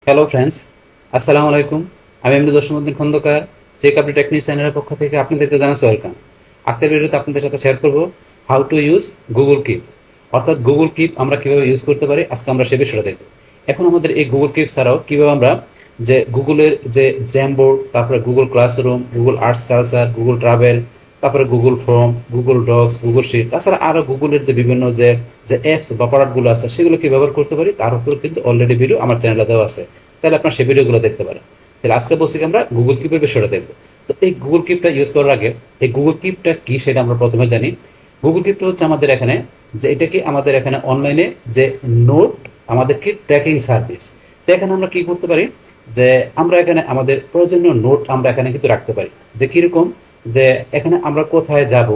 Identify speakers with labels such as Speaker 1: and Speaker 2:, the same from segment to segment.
Speaker 1: Hello friends, আসসালামু আলাইকুম। আমি MD Jasimuddin Khandakar, check update technique চ্যানেলের পক্ষ থেকে আপনাদেরকে জানাচ্ছি ওয়েলকাম। আজকের ভিডিওতে আপনাদের সাথে শেয়ার করব how to use Google keep, অর্থাৎ গুগল কিপ আমরা কীভাবে ইউজ করতে পারি আজকে আমরা সে বিষয়টা দেখব। এখন আমাদের এই গুগল কিপ ছাড়াও কীভাবে আমরা যে গুগলের যে জ্যামবোর্ড, তারপরে Google Classroom, Google Arts Culture, Google Travel, তারপরে Google Form, Google Docs, Google Sheet, তাছাড়া আরও গুগলের যে বিভিন্ন যে যে অ্যাপস বা প্রোডাক্টগুলো আছে সেগুলো কি ব্যবহার করতে পারি তার উপর কিন্তু অলরেডি ভিডিও আমার চ্যানেলে দেওয়া আছে, তাহলে আপনার সেই ভিডিওগুলো দেখতে পারেন। তাহলে আজকে বলছি আমরা গুগল কিপের বিষয়টা দেখবো। তো এই গুগল কিপটা ইউজ করার আগে এই গুগল কিপটা কি সেটা আমরা প্রথমে জানি। গুগল কিপটা হচ্ছে আমাদের এখানে যে এটা কি আমাদের এখানে অনলাইনে যে নোট আমাদের কি ট্র্যাকিং সার্ভিস। তো এখানে আমরা কি করতে পারি যে আমরা এখানে আমাদের প্রয়োজনীয় নোট আমরা এখানে কিন্তু রাখতে পারি। যে কিরকম, যে এখানে আমরা কোথায় যাব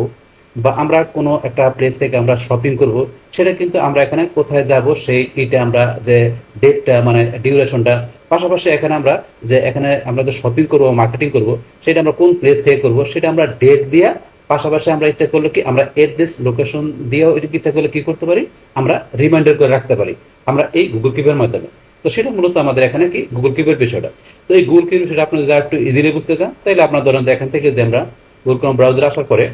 Speaker 1: বা আমরা কোনো একটা প্লেস থেকে আমরা শপিং করব, সেটা কিন্তু আমরা এখানে কোথায় যাব সেই এটা আমরা যে ডেটটা মানে ডিউরেশনটা, পাশাপাশি এখানে আমরা যে এখানে আমরা যে শপিং করব মার্কেটিং করব সেটা আমরা কোন প্লেস থেকে করব সেটা আমরা ডেট দিয়া, পাশাপাশি আমরা ইচ্ছা করলে কি আমরা অ্যাড্রেস লোকেশন দিয়েও এটা ইচ্ছা করলে কি করতে পারি আমরা রিমাইন্ডার করে রাখতে পারি আমরা এই গুগল কিপের মাধ্যমে। তো সেটা মূলত আমাদের এখানে কি গুগল কিপের বিষয়টা। তো এই গুগল কিপের বিষয়টা আপনি যদি একটু ইজিলি বুঝতে চান তাহলে আপনার ধরেন যে এখান থেকে যদি আমরা গুগল ক্রোম ব্রাউজারে আসার পরে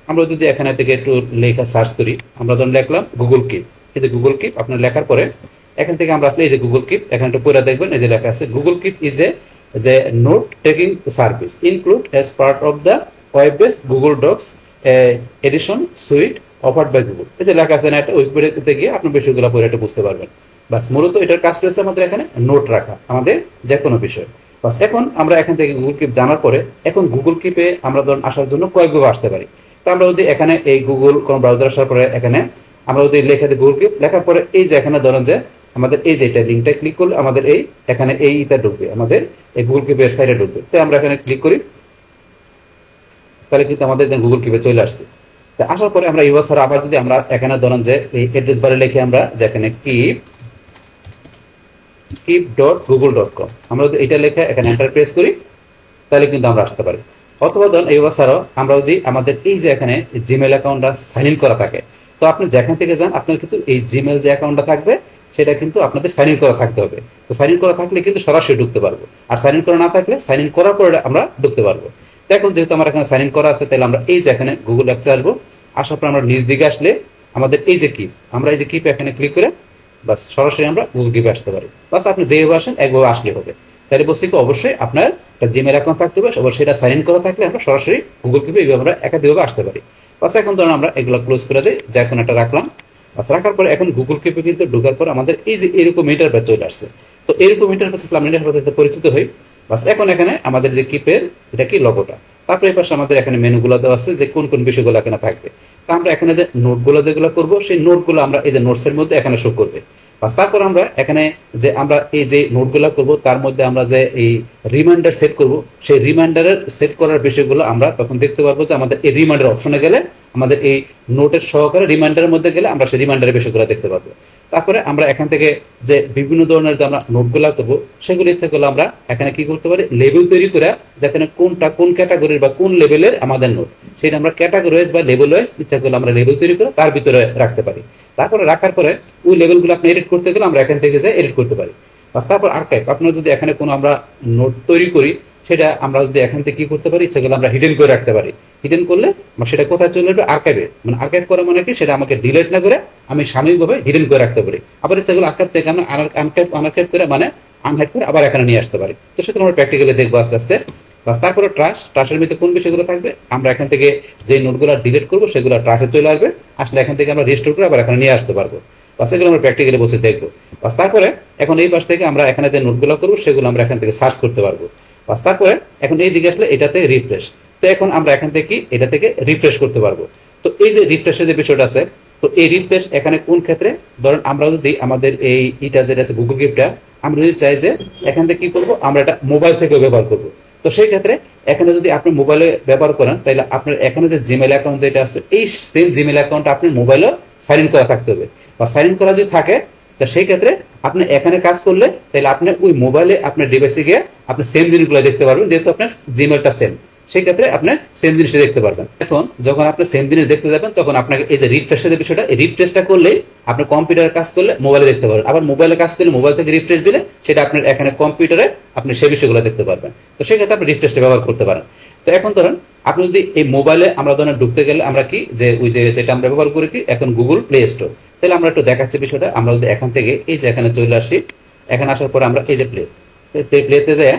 Speaker 1: আমরা যদি এখানে থেকে একটু লেখা সার্চ করি, আমরা ধরুন লিখলাম গুগল কিপ। এই যে গুগল কিপ আপনার লেখার পরে এখান থেকে আমরা আসলে এই যে গুগল কিপ এখানে একটু পড়ে দেখবেন, এই যে লেখা আছে গুগল কিপ ইজ এ যে note taking service include as part of the web based Google Docs edition suite offered by Google. এই যে লেখা আছে না, একটা উইকিপিডিয়াতে গিয়ে আপনি বিষয়গুলো পড়ে এটা বুঝতে পারবেন। বাস মূলত এটার কাজ রয়েছে আমাদের এখানে নোট রাখা আমাদের যে কোনো বিষয়। বাস এখন আমরা এখান থেকে গুগল কিপ জানার পরে এখন গুগল কিপে আমরা ধরুন আসার জন্য কয়েকভাবে আসতে পারি। তো আমরা যদি এখানে এই গুগল কোন ব্রাউজার আসার পরে এখানে আমরা যদি লেখা দিই গুগল কিপ, লেখার পরে এই যে এখানে ধরেন যে আমাদের এই যে এটা লিঙ্কটা ক্লিক করলে আমাদের এই এখানে এইটা ঢুকবে, আমাদের এই গুগল কিপের সাইডে ঢুকবে। তো আমরা এখানে ক্লিক করি, তাহলে কিন্তু আমাদের গুগল কিপে চলে আসছে। তো আসার পরে আমরা ইউআর ছাড়া আবার যদি আমরা এখানে ধরেন যে এই অ্যাড্রেস বারে লিখে আমরা যেখানে keep.google.com আমরা যদি এটা লেখা এখানে এন্টার প্রেস করি তাহলে কিন্তু আমরা আসতে পারি। অথবা ধরুন এই ছাড়াও আমরা যদি আমাদের এই যে এখানে জিমেল অ্যাকাউন্টটা সাইন ইন করা থাকে, তো আপনি যেখান থেকে যান আপনার কিন্তু এই জিমেল যে অ্যাকাউন্টটা থাকবে সেটা কিন্তু আপনাদের সাইন ইন করা থাকতে হবে। তো সাইন ইন করা থাকলে কিন্তু সরাসরি ঢুকতে পারবো, আর সাইন ইন করা না থাকলে সাইন ইন করার পরে আমরা ঢুকতে পারবো। তো এখন যেহেতু আমার এখানে সাইন ইন করা আছে তাহলে আমরা এই যে এখানে গুগল অ্যাপসে আসবো। আসার পর আমরা নিচ দিকে আসলে আমাদের এই যে কিপ, আমরা এই যে কিপ এখানে ক্লিক করে বাস সরাসরি আমরা গুগল কিপে আসতে পারি। বাস আপনি যেভাবে আসেন একভাবে আসলে হবে। তাহলে বলছি কি অবশ্যই আপনার একটা জিমেল অ্যাকাউন্ট থাকতে হবে, অবশ্যই এটা সাইন ইন করা থাকলে আমরা সরাসরি গুগল কিপে এইভাবে আমরা একাধিকভাবে আসতে পারি। বাস এখন ধরুন আমরা এগুলো ক্লোজ করে দিই, যে এখন একটা রাখলাম। বাস রাখার পরে এখন গুগল কিপে কিন্তু ঢোকার পর আমাদের এই যে এরকম ইন্টারফেস চলে আসছে। তো এরকম ইন্টারফেস আমরা ইন্টারফেসে পরিচিত হই। বাস এখন এখানে আমাদের যে কিপের এটা কি লোগোটা, তারপরে এই পাশে আমাদের এখানে মেনুগুলো দেওয়া আছে যে কোন কোন বিষয়গুলো এখানে থাকবে। তা আমরা এখানে যে নোটগুলো যেগুলো করবো সেই নোটগুলো আমরা এই যে নোটসের মধ্যে এখানে শো করবে। তারপর আমরা এখানে যে আমরা এই যে নোটগুলো করব তার মধ্যে আমরা যে এই রিমাইন্ডার সেট করব সেই রিমাইন্ডারের সেট করার বিষয়গুলো আমরা তখন দেখতে পারবো যে আমাদের এই রিমাইন্ডার অপশনে গেলে আমাদের এই নোটের সহকারে রিমাইন্ডারের মধ্যে গেলে আমরা সেই রিমাইন্ডারের বিষয়গুলো দেখতে পারবো। তারপরে আমরা এখান থেকে যে বিভিন্ন ধরনের যে আমরা নোটগুলো করবো সেগুলো ইচ্ছা করলে আমরা এখানে কি করতে পারি লেবেল তৈরি করে, যেখানে কোনটা কোন ক্যাটাগরির বা কোন লেভেলের আমাদের নোট সেটা আমরা ক্যাটাগরি ওয়াইজ বা লেভেল ওয়াইজ ইচ্ছা করলে আমরা লেবেল তৈরি করে তার ভিতরে রাখতে পারি। তারপরে রাখার পরে ওই লেভেলগুলো আপনি এডিট করতে গেলে আমরা এখান থেকে যে এডিট করতে পারি। তারপর আর্কাইভ, আপনার যদি এখানে কোনো আমরা নোট তৈরি করি সেটা আমরা যদি এখান থেকে কি করতে পারি ইচ্ছা করলে আমরা হিডেন করে রাখতে পারি। হিডেন করলে সেটা কোথায় চলে যাবে আর্কাইভে, মানে আর্কাইভ করা মানে কি সেটা আমাকে ডিলিট না করে আমি সাময়িকভাবে হিডেন করে রাখতে পারি। আবার ইচ্ছা করলে আর্কাইভ থেকে আমরা আনআর্কাইভ করে মানে আনহাইড করে আবার এখানে নিয়ে আসতে পারি। তো সেটা আমরা প্র্যাকটিক্যালি দেখবো আস্তে আস্তে। তারপরে ট্রাশের মধ্যে কোন বিষয়গুলো থাকবে আমরা এখান থেকে যে নোটগুলো ডিলিট করবো সেগুলো ট্রাশে চলে আসবে, আসলে এখান থেকে আমরা রিস্টোর করে আবার এখানে নিয়ে আসতে পারবো। বাস এগুলো আমরা প্র্যাকটিক্যালি বসে দেখবো। বাস তারপরে এখন এই পাশ থেকে আমরা এখানে যে নোটগুলো করবো সেগুলো আমরা এখান থেকে সার্চ করতে পারবো। বাস তারপরে এখন এই দিকে আসলে এটাতে রিফ্রেশ, তো এখন আমরা এখান থেকে এটা থেকে রিফ্রেশ করতে পারবো। তো এই যে রিফ্রেশের যে বিষয়টা আছে, তো এই রিফ্রেশ এখানে কোন ক্ষেত্রে ধরেন আমরা যদি আমাদের এই ইটা যেটা আছে গুগল কিপটা আমরা যদি চাই যে এখান থেকে কি করবো আমরা এটা মোবাইল থেকেও ব্যবহার করবো, তো সেই ক্ষেত্রে এখানে যদি আপনি মোবাইলে ব্যবহার করেন তাহলে আপনার এখানে যে জিমেল অ্যাকাউন্ট যেটা আছে এই সেম জিমেল অ্যাকাউন্ট আপনি মোবাইলে সাইন ইন করা থাকতে হবে। বা সাইন ইন করা যদি থাকে তা সেই ক্ষেত্রে আপনি এখানে কাজ করলে তাহলে আপনি ওই মোবাইলে আপনার ডিভাইসে গিয়ে আপনি সেম জিনিসগুলো দেখতে পারবেন, যেহেতু আপনার জিমেলটা সেম। সেই ক্ষেত্রে আপনি সেম জিনিসটা দেখতে পারবেন। এখন যখন আপনি সেম জিনিস দেখতে যাবেন তখন আপনাকে এই যে রিফ্রেশের বিষয়টা, এই রিফ্রেশটা করলে আপনি কম্পিউটারে কাজ করলে মোবাইলে দেখতে পারবেন, আবার মোবাইলে কাজ করলে মোবাইল থেকে রিফ্রেশ দিলে সেটা আপনার এখানে কম্পিউটারে আপনি সেই বিষয়গুলো দেখতে পারবেন। তো সেক্ষেত্রে আপনি রিফ্রেশটা ব্যবহার করতে পারেন। তো এখন ধরেন আপনি যদি এই মোবাইলে আমরা ধরেন ঢুকতে গেলে আমরা কি যে ওই যে যেটা আমরা ব্যবহার করি কি এখন গুগল প্লে স্টোর, তাহলে আমরা একটু দেখাচ্ছি বিষয়টা। আমরা যদি এখান থেকে এই যে এখানে চলে আসি, এখানে আসার পরে আমরা এই যে প্লেতে যাই,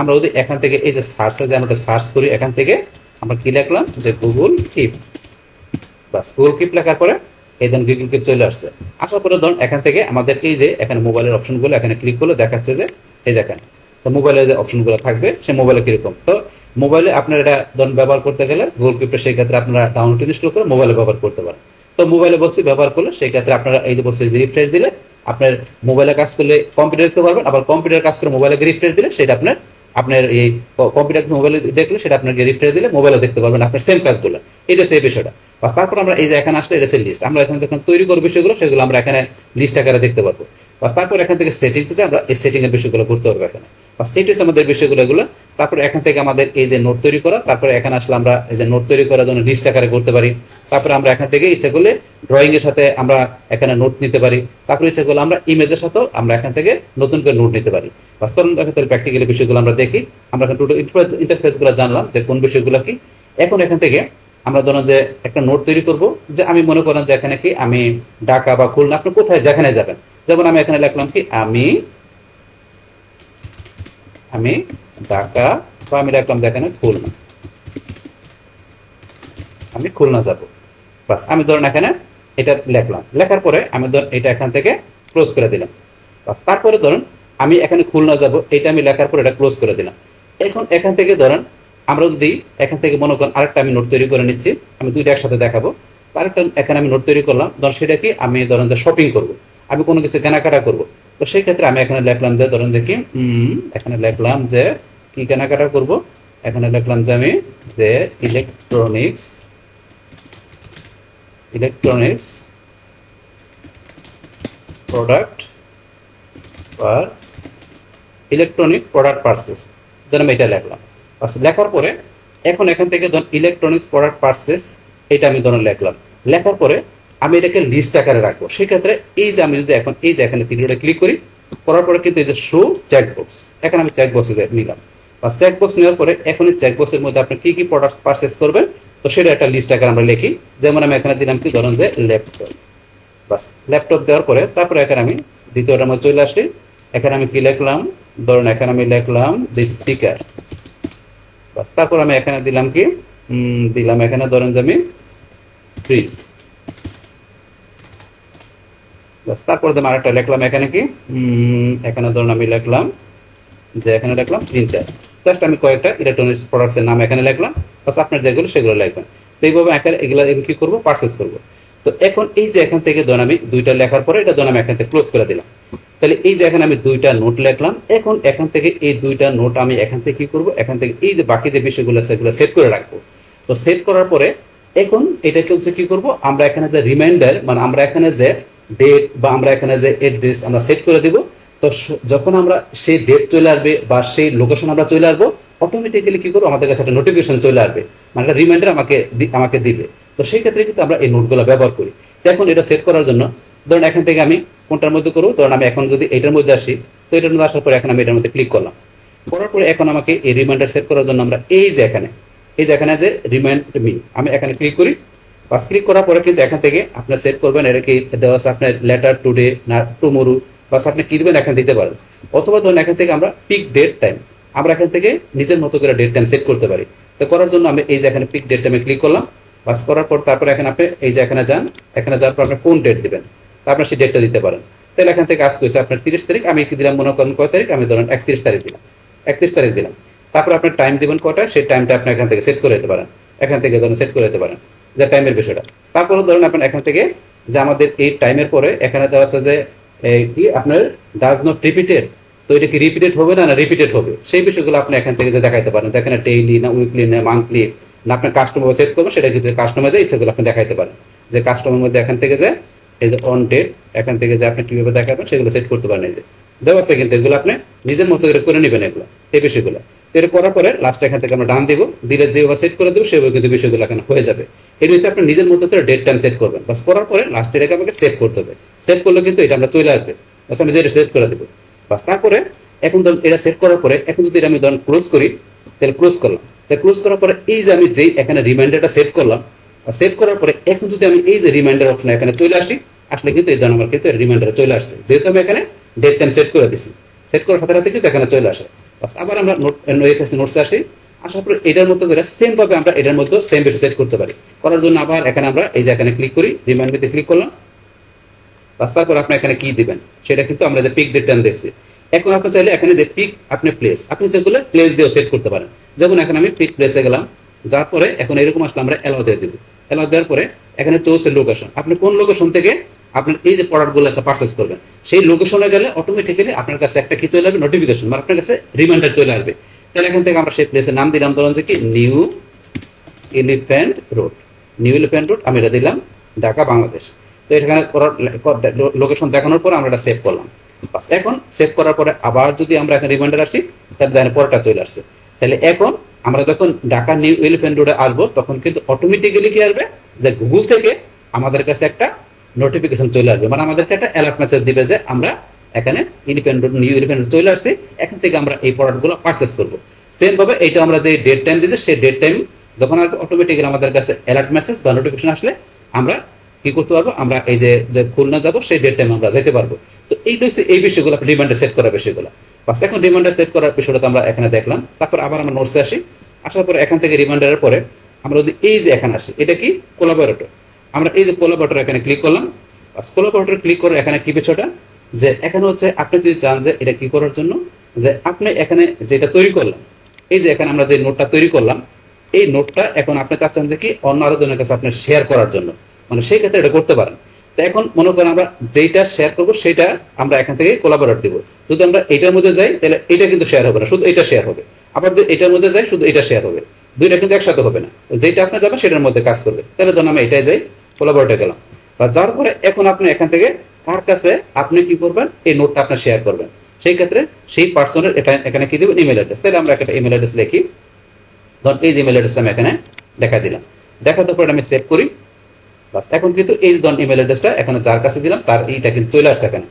Speaker 1: আমরা যদি এখান থেকে এই যে সার্চে যে আমরা সার্চ করি, এখান থেকে আমরা কি লিখলাম যে গুগল কিপ, বাস গুগল কিপ লেখার পরে এই ধরুন গুগল কিপ চলে আসছে। আসার পরে ধরুন এখান থেকে আমাদের এই যে এখানে মোবাইলের অপশনগুলো এখানে ক্লিক করলে দেখাচ্ছে যে এই দেখেন, তো মোবাইলে যে অপশনগুলো থাকবে সে মোবাইলে কিরকম। তো মোবাইলে আপনার এটা ধরুন ব্যবহার করতে গেলে গুগল কিপটা সেই ক্ষেত্রে আপনারা ডাউনলোড ইনস্টল করে মোবাইলে ব্যবহার করতে পারেন। তো মোবাইলে বলছি ব্যবহার করলে সেই ক্ষেত্রে আপনারা এই যে বলছি রিফ্রেশ দিলে আপনার মোবাইলে কাজ করলে কম্পিউটার দেখতে পারবেন, আবার কম্পিউটার কাজ করে মোবাইলে রিফ্রেশ দিলে সেটা আপনার আপনার এই কম্পিউটার মোবাইলে দেখলে সেটা আপনাকে রিফ্রেশ দিলে মোবাইলে দেখতে পারবেন আপনার সেম কাজগুলো। এটা সেই বিষয়টা। তারপর আমরা এই যে এখানে আসলে এটা লিস্ট, আমরা এখানে যখন তৈরি করবো বিষয়গুলো সেগুলো আমরা এখানে লিস্ট আকারে দেখতে পারবো। তারপর এখান থেকে সেটিং থেকে আমরা এই সেটিং এর বিষয়গুলো করতে পারবো এখানে। এইটা হচ্ছে আমাদের বিষয়গুলো এগুলো। তারপরে এখান থেকে আমাদের এই যে নোট তৈরি করা, তারপরে এখানে আসলে আমরা এই যে নোট তৈরি করার জন্য লিস্ট আকারে করতে পারি। তারপরে আমরা এখান থেকে ইচ্ছা করলে ড্রয়িং এর সাথে আমরা এখানে নোট নিতে পারি। তারপরে ইচ্ছা করলে আমরা ইমেজের সাথেও আমরা এখান থেকে নতুন করে নোট নিতে পারি। বাস্তব প্র্যাকটিক্যালি বিষয়গুলো আমরা দেখি। আমরা এখন টোটাল ইন্টারফেস গুলো জানলাম যে কোন বিষয়গুলো কি। এখন এখান থেকে আমরা ধরুন যে একটা নোট তৈরি করব, যে আমি মনে করেন যে এখানে কি আমি ঢাকা বা খুলনা, আপনি কোথায় যেখানে যাবেন, যেমন আমি এখানে লিখলাম কি আমি ঢাকা, বা আমি লিখলাম যে এখানে খুলনা, আমি খুলনা যাব। বাস আমি ধরুন এখানে এটা লিখলাম, লেখার পরে আমি ধরুন এটা এখান থেকে ক্লোজ করে দিলাম। বাস তারপরে ধরুন আমি এখানে খুলনা যাব, এটা আমি লেখার পরে এটা ক্লোজ করে দিলাম। এখন এখান থেকে ধরেন আমরা যদি এখান থেকে মনে করেন আরেকটা আমি নোট তৈরি করে নিচ্ছি, আমি দুইটা একসাথে দেখাবো। আরেকটা এখানে আমি নোট তৈরি করলাম, ধরুন সেটা কি আমি ধরেন যে শপিং করব, আমি কোনো কিছু কেনাকাটা করব। তো সেই ক্ষেত্রে আমি এখানে লিখলাম যে ধরেন যে কি এখানে লিখলাম যে কি কেনাকাটা করব, এখানে লিখলাম যে আমি যে ইলেকট্রনিক্স প্রোডাক্ট বা ইলেকট্রনিক প্রোডাক্ট পারচেস, ধরুন আমি এটা লিখলাম। লেখার পরে এখন এখান থেকে ধরুন ইলেকট্রনিক্স প্রোডাক্ট পারচেস এটা আমি ধরুন লিখলাম। লেখার পরে আমি এটাকে লিস্ট আকারে রাখবো। সেক্ষেত্রে এই যে আমি যদি এখন এই যে এখানে তিনটা ক্লিক করি, করার পরে কিন্তু এই যে শো চেকবক্স, এখানে আমি চেকবক্সে নিলাম। বা চেকবক্স নেওয়ার পরে এখন এই চেকবক্সের মধ্যে আপনি কি কি প্রোডাক্ট পারচেস করবেন তো সেটা একটা লিস্ট আকারে আমরা লিখি। যেমন আমি এখানে দিলাম কি ধরুন যে ল্যাপটপ। বাস ল্যাপটপ দেওয়ার পরে তারপরে এখানে আমি দ্বিতীয়টার মধ্যে চলে আসি, এখানে আমি কি লিখলাম, ধরুন এখানে আমি লিখলাম যে স্পিকার। বাস তারপর আমি এখানে দিলাম কি দিলাম এখানে ধরেন যে আমি ফ্রিজ। বাস তারপর আমি আরেকটা লিখলাম এখানে কি এখানে ধরুন আমি লিখলাম যে এখানে লিখলাম প্রিন্টার। জাস্ট আমি কয়েকটা ইলেকট্রনিক্স প্রোডাক্টসের নাম এখানে লিখলাম। বাস আপনার যেগুলো সেগুলো লিখবেন। তো এইভাবে এগুলো কি করবো, পারচেস করবো। তো এখন এই যে এখান থেকে ধরুন আমি দুইটা লেখার পরে এটা ধরুন আমি এখান থেকে ক্লোজ করে দিলাম। তাহলে এই যে এখানে আমি দুইটা নোট লিখলাম। এখন এখান থেকে এই দুইটা নোট আমি এখান থেকে কি করবো, এখান থেকে এই যে বাকি যে বিষয়গুলো আছে সেগুলো সেভ করে রাখবো। তো সেভ করার পরে এখন এটাকে হচ্ছে কি করবো, আমরা এখানে যে রিমাইন্ডার মানে আমরা এখানে যে ডেট বা আমরা এখানে যে অ্যাড্রেস আমরা সেট করে দিব। তো যখন আমরা সেই ডেট চলে আসবে বা সেই লোকেশন আমরা চলে আসবো, অটোমেটিক্যালি কি করবো, আমাদের কাছে একটা নোটিফিকেশন চলে আসবে, মানে একটা রিমাইন্ডার আমাকে দিবে। তো সেই ক্ষেত্রে কিন্তু আমরা এই নোটগুলো ব্যবহার করি। তো এখন এটা সেট করার জন্য ধরুন এখান থেকে আমি কোনটার মধ্যে করবো, ধরুন আমি এখন যদি এটার মধ্যে আসি, তো এটার মধ্যে আসার পরে এখন আমি এটার মধ্যে ক্লিক করলাম। করার পরে এখন আমাকে এই রিমাইন্ডার সেট করার জন্য আমরা এই যে এখানে যে রিমাইন্ড মি আমি এখানে ক্লিক করি। বাস ক্লিক করার পরে কিন্তু এখান থেকে আপনার সেট করবেন, এটা কি দেওয়া আছে আপনার লেটার টুডে না টুমোরো, বাস আপনি কি দিবেন এখানে দিতে পারেন। অথবা ধরুন এখান থেকে আমরা পিক ডেট টাইম আমরা এখান থেকে নিজের মতো করে ডেট টাইম সেট করতে পারি। তো করার জন্য আমি এই যে এখানে পিক ডেট টাইমে ক্লিক করলাম। বাস করার পর তারপরে এখানে আপনি এই যে এখানে যান, এখানে যাওয়ার পর আপনি কোন ডেট দিবেন তা আপনার সেই ডেটটা দিতে পারেন। তাহলে এখান থেকে আজকে হয়েছে আপনার 30 তারিখ, আমি কি দিলাম মনে করেন কয় তারিখ, আমি ধরেন 31 তারিখ দিলাম, 31 তারিখ দিলাম। তারপর আপনার টাইম দিবেন কয়টা, সেই টাইমটা আপনি এখান থেকে সেট করে দিতে পারেন, এখান থেকে ধরেন সেট করে দিতে পারেন যে টাইমের বিষয়টা। তারপরে ধরেন আপনি এখান থেকে যে আমাদের এই টাইমের পরে এখানে দেওয়া আছে যে কি আপনার ডাজ নট রিপিটেড, তো এটা কি রিপিটেড হবে না রিপিটেড হবে, সেই বিষয়গুলো আপনি এখান থেকে যে দেখাইতে পারেন, যেখানে ডেইলি না উইকলি না মান্থলি না আপনার কাস্টমার সেট করবেন, সেটা কিন্তু কাস্টমাইজে ইচ্ছাগুলো আপনি দেখাইতে পারেন। যে কাস্টমার মধ্যে এখান থেকে যে এই যে অন ডেট এখান থেকে যে আপনি কিভাবে দেখাবেন সেগুলো সেট করতে পারেন। এই যে দেওয়া আছে কিন্তু এগুলো আপনি নিজের মতো করে নেবেন এগুলো এই বিষয়গুলো। এটা করার পরে লাস্ট এখান থেকে আমরা ডান দিব, দিলে যেভাবে সেট করে দেবো সেভাবে কিন্তু বিষয়গুলো এখানে হয়ে যাবে। এটা হচ্ছে আপনি নিজের মতো করে ডেট টাইম সেট করবেন, বাস করার পরে লাস্ট এটাকে আমাকে সেভ করতে হবে। সেভ করলে কিন্তু এটা আমরা চলে আসবে, বাস আমি যেটা সেভ করে দেবো বাস। তারপরে এখন ধরুন এটা সেট করার পরে এখন যদি আমি ধরুন ক্লোজ করি, তাহলে ক্লোজ করলাম, তাহলে ক্লোজ করার পরে এই যে আমি যেই এখানে রিমাইন্ডারটা সেট করলাম, সেট করার পরে এখন যদি আমি এই যে রিমাইন্ডার অপশন এখানে চলে আসি, আসলে কিন্তু এই ধরুন আমার কিন্তু রিমাইন্ডার চলে আসছে, যেহেতু আমি এখানে ডেট টাইম সেট করে দিছি। সেট করার সাথে সাথে কিন্তু এখানে চলে আসে। বাস আবার আমরা নোটসে আসি, আসার পরে এটার মতো করে সেম ভাবে আমরা এটার মধ্যে সেম বিষয় সেট করতে পারি। করার জন্য আবার এখানে আমরা এই যে এখানে ক্লিক করি, রিমাইন্ডারতে ক্লিক করলাম, বাস তারপর আপনি এখানে কি দিবেন সেটা কিন্তু আমরা যে পিক ডেট টাইম দেখছি। এখন আপনি চাইলে এখানে যে পিক আপনি প্লেস, আপনি যেগুলো প্লেস দিয়েও সেট করতে পারেন। যেমন এখানে আমি পিক প্লেসে গেলাম, যার পরে এখন এরকম আসলে আমরা অ্যালাউ দিয়ে দিব। অ্যালাউ দেওয়ার পরে এখানে চলছে লোকেশন, আপনি কোন লোকেশন থেকে আপনার এই যে প্রোডাক্টগুলো আছে পারচেজ করবেন, সেই লোকেশনে গেলে অটোমেটিক্যালি আপনার কাছে একটা কি চলে আসবে, নোটিফিকেশন, মানে আপনার কাছে রিমাইন্ডার চলে আসবে। তাহলে এখান থেকে আমরা সেই প্লেসের নাম দিলাম, ধরুন যে কি new elephant road, new elephant road আমি এটা দিলাম ঢাকা বাংলাদেশ। তো এখানে লোকেশন দেখানোর পর আমরা এটা সেভ করলাম। বাস এখন সেভ করার পরে আবার যদি আমরা এখানে রিমাইন্ডার আসি, তাহলে দেখেন পরেরটা চলে আসছে। তাহলে এখন আমরা যখন ঢাকা নিউ এলিফ্যান্ট রোডে আসবো তখন কিন্তু অটোমেটিক্যালি কি আসবে, যে গুগল থেকে আমাদের কাছে একটা নোটিফিকেশন চলে আসবে, মানে আমাদেরকে একটা অ্যালার্ট মেসেজ দিবে যে আমরা এখানে elephant road, new elephant road চলে আসছি, এখান থেকে আমরা এই প্রোডাক্টগুলো পারচেজ করবো। সেম ভাবে এটা আমরা যে ডেট টাইম দিয়েছি সেই ডেট টাইম যখন অটোমেটিক্যালি আমাদের কাছে অ্যালার্ট মেসেজ বা নোটিফিকেশন আসলে আমরা কি করতে পারবো, আমরা এই যে খুলনা যাবো সেই ডেট টাইম আমরা যেতে পারবো। তো এইটা হচ্ছে এই বিষয়গুলো রিমাইন্ডার সেট করার বিষয়গুলো। বাস এখন রিমাইন্ডার সেট করার বিষয়টা আমরা এখানে দেখলাম। তারপর আবার আমরা নোটসে আসি, আসার পরে এখান থেকে রিমাইন্ডারের পরে আমরা যদি এই যে এখানে আসি, এটা কি কোলাবরেটর, আমরা এই যে কোলাবরেটর এখানে ক্লিক করলাম। বাস কোলাবরেটর ক্লিক করে এখানে কি বিষয়টা, যে এখানে হচ্ছে আপনি যদি চান যে এটা কি করার জন্য, যে আপনি এখানে যেটা তৈরি করলাম, এই যে এখানে আমরা যে নোটটা তৈরি করলাম, এই নোটটা এখন আপনি চাচ্ছেন যে কি অন্য আরো জনের কাছে আপনি শেয়ার করার জন্য, মানে সেই ক্ষেত্রে এটা করতে পারেন। তো এখন মনে করেন আমরা যেটা শেয়ার করবো সেটা আমরা এখান থেকে কোলাবরেট দিব। যদি আমরা এটার মধ্যে যাই তাহলে এটা কিন্তু শেয়ার হবে না, শুধু এটা শেয়ার হবে। আবার যদি এটার মধ্যে যাই শুধু এটা শেয়ার হবে, দুইটা কিন্তু একসাথে হবে না। যেটা আপনি যাবেন সেটার মধ্যে কাজ করবে। তাহলে ধরুন আমি এটাই যাই, কোলাবরেটে গেলাম, বা যাওয়ার পরে এখন আপনি এখান থেকে কার কাছে আপনি কি করবেন, এই নোটটা আপনি শেয়ার করবেন, সেই ক্ষেত্রে সেই পার্সনের এটা এখানে কি দেবেন, ইমেল অ্যাড্রেস। তাহলে আমরা একটা ইমেল অ্যাড্রেস লিখি, ধরুন এই যে ইমেল অ্যাড্রেসটা আমি এখানে দেখা দিলাম, দেখার পরে আমি সেভ করি। বাস এখন কিন্তু এই ধরুন ইমেল অ্যাড্রেসটা এখানে যার কাছে দিলাম তার এইটা কিন্তু চলে আসছে এখানে,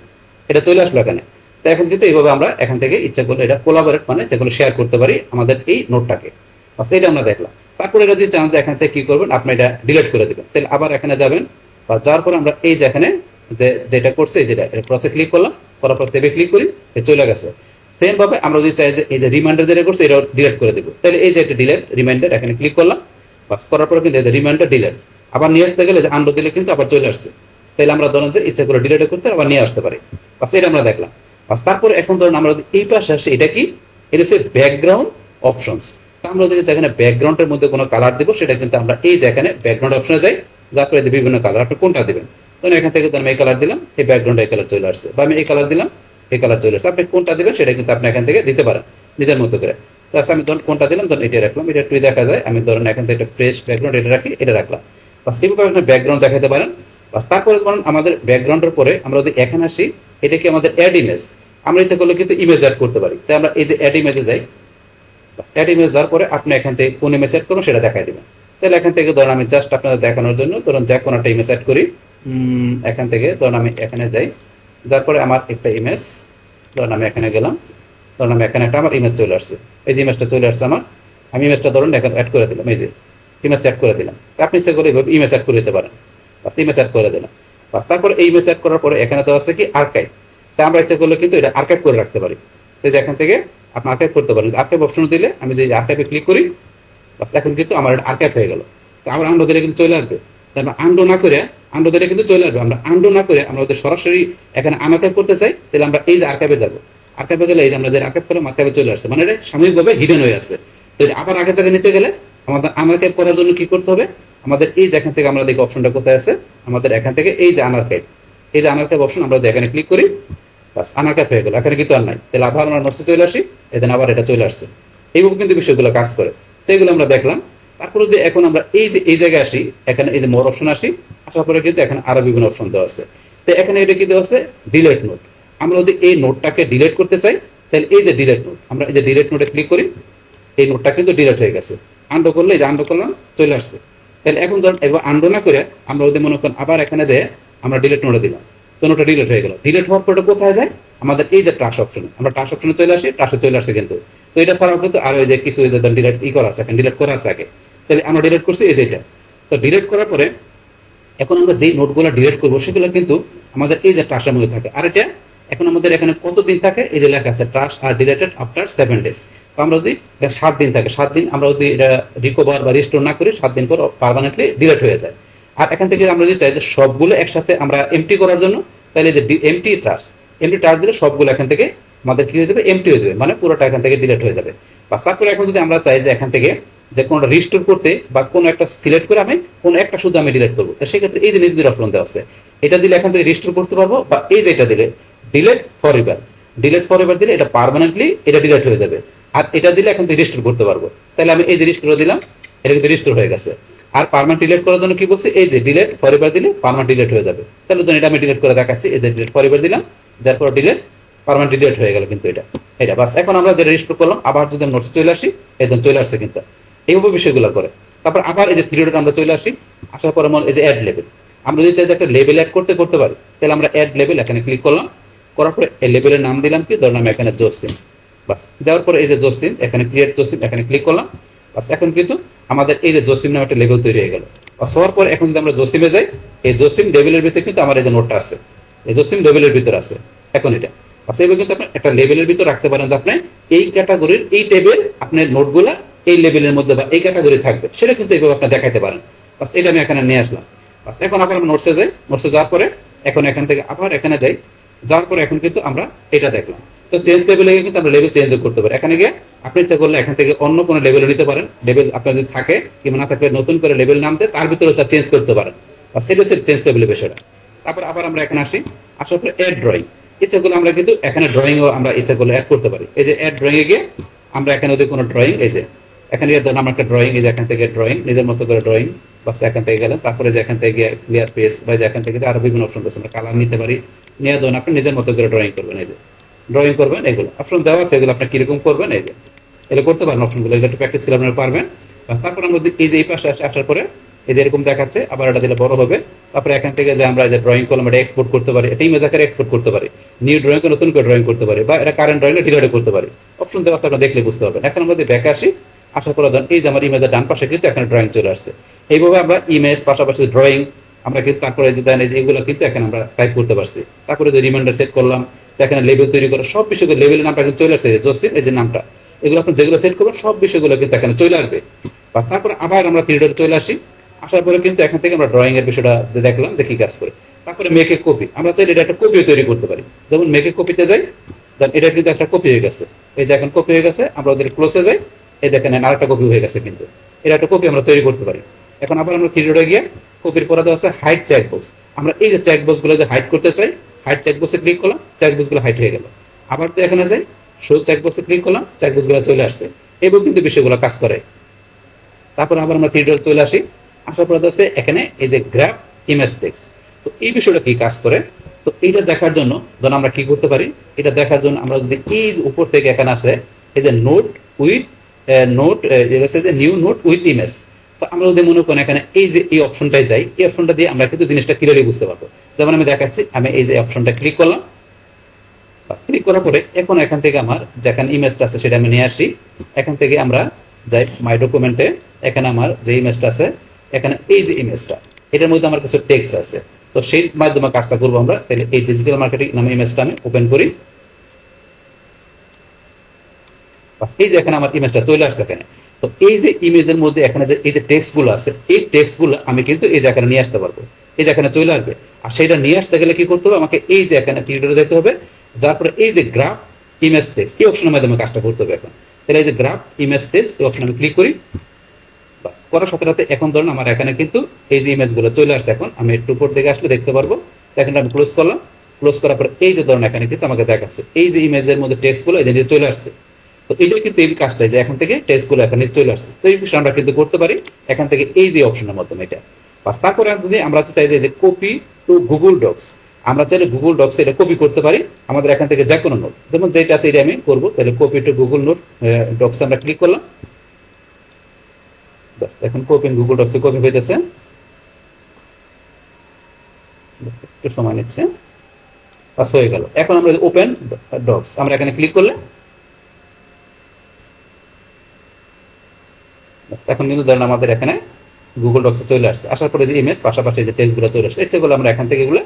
Speaker 1: এটা চলে আসলো এখানে। তো এখন কিন্তু এইভাবে আমরা এখান থেকে ইচ্ছা করলে এটা কোলাবরেট মানে যেগুলো শেয়ার করতে পারি আমাদের এই নোটটাকে। বাস এটা আমরা দেখলাম। তারপরে এটা যদি চান যে এখান থেকে কি করবেন, আপনি এটা ডিলিট করে দিবেন, তাহলে আবার এখানে যাবেন, বা যাওয়ার পরে আমরা এই যে এখানে যেটা করছে যেটা প্রসে ক্লিক করলাম, করার পর সেভে ক্লিক করি, চলে গেছে। সেম ভাবে আমরা যদি চাই যে এই যে রিমাইন্ডার যেটা করছে এটা ডিলিট করে দেবো, তাহলে এই যে একটা ডিলিট রিমাইন্ডার এখানে ক্লিক করলাম, বাস করার পরে কিন্তু রিমাইন্ডার ডিলিট, আবার নিয়ে আসতে গেলে যে আন্ডো দিলে কিন্তু আবার চলে আসছে। তাহলে আমরা ধরুন যে ইচ্ছা করে ডিলিট করতে আবার নিয়ে আসতে পারি। বাস এটা আমরা দেখলাম। বাস তারপরে এখন ধরুন আমরা এই পাশে আসি, এটা কি, এটা হচ্ছে ব্যাকগ্রাউন্ড অপশনস। তা আমরা যদি এখানে ব্যাকগ্রাউন্ডের মধ্যে কোনো কালার দেবো সেটা কিন্তু আমরা এই যে এখানে ব্যাকগ্রাউন্ড অপশনে যাই, যার পরে বিভিন্ন কালার আপনি কোনটা দেবেন, ধরুন এখান থেকে আমি এই কালার দিলাম, এই ব্যাকগ্রাউন্ডে এই কালার চলে আসছে, বা আমি এই কালার দিলাম, এই কালার চলে আসছে। আপনি কোনটা দেবেন সেটা কিন্তু আপনি এখান থেকে দিতে পারেন নিজের মতো করে। তো আমি ধরুন কোনটা দিলাম, ধরুন এটা রাখলাম, এটা একটু দেখা যায়, আমি ধরুন এখান থেকে একটা ফ্রেশ ব্যাকগ্রাউন্ড এটা রাখি, এটা রাখলাম। বাস এইভাবে আপনি ব্যাকগ্রাউন্ড দেখাতে পারেন। বাস তারপরে ধরুন আমাদের ব্যাকগ্রাউন্ডের পরে আমরা যদি এখানে আসি, এটা কি আমাদের অ্যাড ইমেজ, আমরা ইচ্ছা করলে কিন্তু ইমেজ অ্যাড করতে পারি। তাই আমরা এই যে অ্যাড ইমেজে যাই, বাস অ্যাড ইমেজ যাওয়ার পরে আপনি এখান থেকে কোন ইমেজ অ্যাড করবেন সেটা দেখাই দেবেন। তাহলে এখান থেকে ধরুন আমি জাস্ট আপনাদের দেখানোর জন্য ধরুন যে কোনো একটা ইমেজ অ্যাড করি, এখান থেকে ধরুন আমি এখানে যাই, যার পরে আমার একটা ইমেজ ধরুন আমি এখানে গেলাম, ধরুন আমি এখানে একটা আমার ইমেজ চলে আসছে, এই যে ইমেজটা চলে আসছে আমার, আমি ইমেজটা ধরুন এখানে অ্যাড করে দিলাম, এই যে ইমেজটা অ্যাড করে দিলাম। আপনি ইচ্ছা করে এইভাবে ইমেজ অ্যাড করে দিতে পারেন। বাস ইমেজ অ্যাড করে দিলাম। বাস তারপরে এই ইমেজ অ্যাড করার পরে এখানে তো আছে কি আর্কাইভ, তা আমরা ইচ্ছা করলে কিন্তু এটা আর্কাইভ করে রাখতে পারি। এই যে এখান থেকে আপনি আর্কাইভ করতে পারেন, আর্কাইভ অপশন দিলে আমি যে আর্কাইভে ক্লিক করি, বাস এখন কিন্তু আমার এটা আর্কাইভ হয়ে গেল। তো আমরা আন্ডো দিলে কিন্তু চলে আসবে, তাই আমরা আন্ডো না করে, আন্ডো দিলে কিন্তু চলে আসবে, আমরা আন্ডো না করে আমরা যদি সরাসরি এখানে আনআর্কাইভ করতে চাই তাহলে আমরা এই যে আর্কাইভে যাবো, আর্কাইভে গেলে এই যে আমরা যে আর্কাইভ করলাম আর্কাইভে চলে আসছে, মানে এটা সাময়িকভাবে হিডেন হয়ে আছে। তো আবার আগের জায়গায় নিতে গেলে আমাদের আনআর্কাইভ করার জন্য কি করতে হবে, আমাদের এই যে এখান থেকে আমরা দেখি অপশনটা কোথায় আছে, আমাদের এখান থেকে এই যে আনআর্কাইভ, এই যে আনআর্কাইভ অপশন আমরা এখানে ক্লিক করি, বাস আনআর্কাইভ হয়ে গেল, এখানে কিন্তু আর নাই। তাহলে আবার আমরা নোটসে চলে আসি, এদিন আবার এটা চলে আসছে। এইভাবে কিন্তু বিষয়গুলো কাজ করে। তো এগুলো আমরা দেখলাম। তারপরে যদি এখন আমরা এই যে এই জায়গায় আসি, এখানে এই যে মোর অপশন আসি, আসার পরে কিন্তু এখানে আরো বিভিন্ন অপশন দেওয়া আছে। তো এখানে এটা কি দেওয়া আছে, ডিলিট নোট। আমরা যদি এই নোটটাকে ডিলিট করতে চাই তাহলে এই যে ডিলিট নোট, আমরা এই যে ডিলিট নোটে ক্লিক করি, এই নোটটা কিন্তু ডিলিট হয়ে গেছে। আন্ডু করলে এই যে আন্ডু করলাম, চলে আসছে। তাহলে এখন ধরুন এবার আন্ডু না করে আমরা যদি মনে করেন আবার এখানে যে আমরা ডিলিট নোটে দিলাম, তো নোটটা ডিলিট হয়ে গেল। ডিলিট হওয়ার পরে কোথায় যায়, আমাদের এই যে ট্রাশ অপশনে, আমরা ট্রাশ অপশনে চলে আসি, ট্রাশে চলে আসছে কিন্তু। তো এটা ছাড়াও কিন্তু আরো এই যে কিছু ডিলিট করা আছে, ডিলিট করা আছে আগে, তাহলে আমরা ডিলিট করছি এই যে এটা। তো ডিলিট করার পরে এখন আমরা যেই নোটগুলো ডিলিট করবো সেগুলো কিন্তু আমাদের এই যে ট্রাশের মধ্যে থাকে। আর এটা এখন আমাদের এখানে কতদিন থাকে, এই যে লেখা আছে ট্রাশ আর ডিলিটেড আফটার 7 days। তো আমরা যদি 7 দিন থাকে, 7 দিন আমরা যদি এটা রিকভার বা রিস্টোর না করি, 7 দিন পর পার্মানেন্টলি ডিলিট হয়ে যায়। আর এখান থেকে আমরা যদি চাই যে সবগুলো একসাথে আমরা এমটি করার জন্য, তাহলে যে এমটি ট্রাশ দিলে সবগুলো এখান থেকে আমাদের কি হয়ে যাবে, এমটি হয়ে যাবে, মানে পুরোটা এখান থেকে ডিলিট হয়ে যাবে। বা তারপরে এখন যদি আমরা চাই যে এখান থেকে যে কোনোটা রিস্টোর করতে বা কোনো একটা সিলেক্ট করে আমি কোনো একটা শুধু আমি ডিলিট করবো, তো সেক্ষেত্রে এই যে নিজ দিয়ে অপশন দেওয়া আছে, এটা দিলে এখান থেকে রিস্টোর করতে পারবো, বা এই যে এটা দিলে ডিলিট ফর এভার দিলে এটা পার্মানেন্টলি এটা ডিলিট হয়ে যাবে। আর এটা দিলে এখান থেকে রিস্টোর করতে পারবো। তাহলে আমি এই যে রিস্টোর দিলাম, এটা কিন্তু রিস্টোর হয়ে গেছে। আর পার্মানেন্ট ডিলিট করার জন্য কি বলছি, এই যে ডিলিট ফর এভার দিলে পার্মানেন্ট ডিলিট হয়ে যাবে। তাহলে ধরুন এটা আমি ডিলিট করে দেখাচ্ছি, এই যে ডিলিট ফর এভার দিলাম, তারপর ডিলিট পার্মানেন্ট ডিলিট হয়ে গেল কিন্তু এটা বাস। এখন আমরা যে রেজিস্টার করলাম, আবার যদি নোটস চলে আসি, একদম চলে আসছে কিন্তু। এইভাবে বিষয়গুলো করে। তারপর আবার এই যে থ্রি ডট আমরা চলে আসি, আসার পরে এই যে অ্যাড লেভেল, আমরা যদি চাই যে একটা লেভেল অ্যাড করতে পারি, তাহলে আমরা অ্যাড লেভেল এখানে ক্লিক করলাম, করার পরে এই লেভেলের নাম দিলাম কি, ধরুন আমি এখানে জোসিম, বাস দেওয়ার পরে এই যে জোসিম এখানে ক্রিয়েট জোসিম এখানে ক্লিক করলাম, বাস এখন কিন্তু আমাদের এই যে জোসিম নামে একটা লেভেল তৈরি হয়ে গেল। বাস হওয়ার পরে এখন যদি আমরা জোসিমে যাই, এই জোসিম লেভেলের ভিতরে কিন্তু আমার এই যে নোটটা আছে, এই জোসিম লেভেলের ভিতরে আছে এখন এটা। আচ্ছা, এবার কিন্তু আপনি একটা লেভেলের ভিতর রাখতে পারেন যে আপনি এই ক্যাটাগরির এই টেবিল আপনার নোটগুলা এই লেভেলের মধ্যে বা এই ক্যাটাগরি থাকবে, সেটা কিন্তু এইভাবে আপনি দেখাইতে পারেন। বাস এটা আমি এখানে নিয়ে আসলাম। বাস এখন আবার আমরা নোটসে যাই, নোটসে যাওয়ার পরে এখন এখান থেকে আবার এখানে যাই, যাওয়ার পরে এখন কিন্তু আমরা এটা দেখলাম। তো চেঞ্জ লেভেলে কিন্তু আমরা লেভেল চেঞ্জ করতে পারি। এখানে গিয়ে আপনি ইচ্ছা করলে এখান থেকে অন্য কোনো লেভেল নিতে পারেন, লেভেল আপনার যদি থাকে কিংবা না থাকলে নতুন করে লেভেল নামতে তার ভিতরে চেঞ্জ করতে পারেন। বাস এটা হচ্ছে চেঞ্জ লেভেলের বিষয়টা। তারপর আবার আমরা এখানে আসি, আসার পরে অ্যাড ড্রয়িং, ইচ্ছা করলে আমরা কিন্তু এখানে ড্রয়িংও আমরা ইচ্ছা করলে অ্যাড করতে পারি। এই যে অ্যাড ড্রয়িং এ গিয়ে আমরা এখানে যদি কোনো ড্রয়িং, এই যে এখানে গিয়ে ধরুন আমরা একটা ড্রয়িং, এই যে এখান থেকে ড্রয়িং নিজের মতো করে ড্রয়িং, বাস এখান থেকে গেলেন, তারপরে যে এখান থেকে গিয়ে ক্লিয়ার পেজ বা যে এখান থেকে আরো বিভিন্ন অপশন আছে, আমরা কালার নিতে পারি, নিয়ে ধরুন আপনি নিজের মতো করে ড্রয়িং করবেন, এই যে ড্রয়িং করবেন, এগুলো অপশন দেওয়া আছে, এগুলো আপনি কিরকম করবেন, এই যে এগুলো করতে পারেন অপশনগুলো, এগুলো একটু প্র্যাকটিস করলে আপনারা পারবেন। তারপর আমরা এই যে এই পাশে আসার পরে এই যে এরকম দেখাচ্ছে, আবার এটা দিলে বড় হবে। তারপরে এখান থেকে যে আমরা যে ড্রয়িং করলাম এটা এক্সপোর্ট করতে পারি, এটা ইমেজ আকারে এক্সপোর্ট করতে পারি, নিউ ড্রয়িং কে নতুন করে ড্রয়িং করতে পারি, বা এটা কারেন্ট ড্রয়িং ডিলিট করতে পারি। অপশন দেওয়া আছে, আপনারা দেখলে বুঝতে পারবেন। এখন আমরা যদি ব্যাকে আসি, আসার পরে ধরুন এই যে আমার ইমেজের ডান পাশে কিন্তু এখানে ড্রয়িং চলে আসছে। এইভাবে আমরা ইমেজ পাশাপাশি ড্রয়িং আমরা কিন্তু তারপরে যে দেন এগুলো কিন্তু এখানে আমরা টাইপ করতে পারছি। তারপরে যে রিমাইন্ডার সেট করলাম, এখানে লেভেল তৈরি করা, সব বিষয়গুলো লেভেলের নামটা কিন্তু চলে আসছে, জোসিম এই যে নামটা, এগুলো আপনি যেগুলো সেট করবেন সব বিষয়গুলো কিন্তু এখানে চলে আসবে। বাস তারপরে আবার আমরা থ্রি ডটে চলে আসি, আসার পরে কিন্তু এখান থেকে আমরা ড্রয়িং এর বিষয়টা দেখলাম যে কি কাজ করে। তারপরে মেকে কপি, আমরা চাইলে এটা একটা কপিও তৈরি করতে পারি, যেমন মেকে কপিতে যাই, এটা কিন্তু একটা কপি হয়ে গেছে, এই যে এখন কপি হয়ে গেছে। আমরা ওদের ক্লোজে যাই, এই দেখেন আরেকটা কপি হয়ে গেছে, কিন্তু এটা একটা কপি আমরা তৈরি করতে পারি। এখন আবার আমরা থ্রি ডটে গিয়ে কপির পরে দেওয়া আছে হাইড চেকবক্স, আমরা এই যে চেকবক্স গুলো যে হাইড করতে চাই, হাইড চেকবক্সে ক্লিক করলাম, চেকবক্স গুলো হাইড হয়ে গেল। আবার তো এখানে যাই, শো চেকবক্সে ক্লিক করলাম, চেকবক্স গুলো চলে আসছে, এবং কিন্তু বিষয়গুলো কাজ করে। তারপর আবার আমরা থ্রি ডটে চলে আসি, আসার পরে আছে এখানে এই যে গ্রাফ ইমেজ টেক্সট। তো এই বিষয়টা কি কাজ করে, তো এইটা দেখার জন্য ধরুন আমরা কি করতে পারি, এটা দেখার জন্য আমরা যদি এই যে উপর থেকে এখানে আসে এই যে নোট উইথ নোট, যে নিউ নোট উইথ ইমেজ, তো আমরা যদি মনে করেন এখানে এই যে এই অপশনটায় যাই, এই অপশনটা দিয়ে আমরা কিন্তু জিনিসটা ক্লিয়ারলি বুঝতে পারবো। যেমন আমি দেখাচ্ছি, আমি এই যে অপশনটা ক্লিক করলাম, ক্লিক করার পরে এখন এখান থেকে আমার যেখানে ইমেজটা আছে সেটা আমি নিয়ে আসি, এখান থেকে আমরা যাই মাই ডকুমেন্টে, এখানে আমার যে ইমেজটা আছে, এখানে এই যে ইমেজটা, এটার মধ্যে আমার কিছু টেক্সট আছে, তো সেই মাধ্যমে কাজটা করবো আমরা। তাহলে এই ডিজিটাল মার্কেটিং নামে ইমেজটা আমি ওপেন করি, এই যে এখানে আমার ইমেজটা চলে আসছে এখানে। তো এই যে ইমেজের মধ্যে এখানে যে এই যে টেক্সট গুলো আছে, এই টেক্সট গুলো আমি কিন্তু এই যে এখানে নিয়ে আসতে পারবো, এই যে এখানে চলে আসবে। আর সেটা নিয়ে আসতে গেলে কি করতে হবে, আমাকে এই যে এখানে থ্রিডে যেতে হবে, তারপরে এই যে গ্রাফ ইমেজ টেক্সট এই অপশনের মাধ্যমে কাজটা করতে হবে এখন। তাহলে এই যে গ্রাফ ইমেজ টেক্সট এই অপশনে আমি ক্লিক করি, বাস করার সাথে সাথে এখন ধরুন আমার এখানে কিন্তু এই যে ইমেজ গুলো চলে আসছে। এখন আমি একটু উপর দিকে আসলে দেখতে পারবো, এখানে আমি ক্লোজ করলাম, ক্লোজ করার পর এই যে ধরুন এখানে কিন্তু আমাকে দেখাচ্ছে এই যে ইমেজের মধ্যে টেক্সট গুলো এই যে চলে আসছে। তো এটা কিন্তু এই কাজটা যে এখান থেকে টেক্সট গুলো এখানে চলে আসছে, তো এই বিষয় আমরা কিন্তু করতে পারি এখান থেকে এই যে অপশনের মাধ্যমে এটা। বাস তারপরে যদি আমরা চাই যে কপি টু গুগল ডক্স, আমরা চাইলে গুগল ডক্সে এটা কপি করতে পারি আমাদের এখান থেকে যে কোনো নোট, যেমন যেটা আছে এটা আমি করবো। তাহলে কপি টু গুগল নোট ডক্সে আমরা ক্লিক করলাম, বাস এখন কপি গুগল ডক্সে কপি হইতেছে, একটু সময় নিচ্ছে, বাস হয়ে গেল। এখন আমরা ওপেন ডক্স আমরা এখানে ক্লিক করলে এখন কিন্তু ধরেন আমাদের এখানে গুগল ডক্সে চলে আসছে। আসার পরে যে ইমেজ পাশাপাশি যে টেক্সটগুলো চলে আসছে, এগুলো আমরা এখান থেকে এগুলো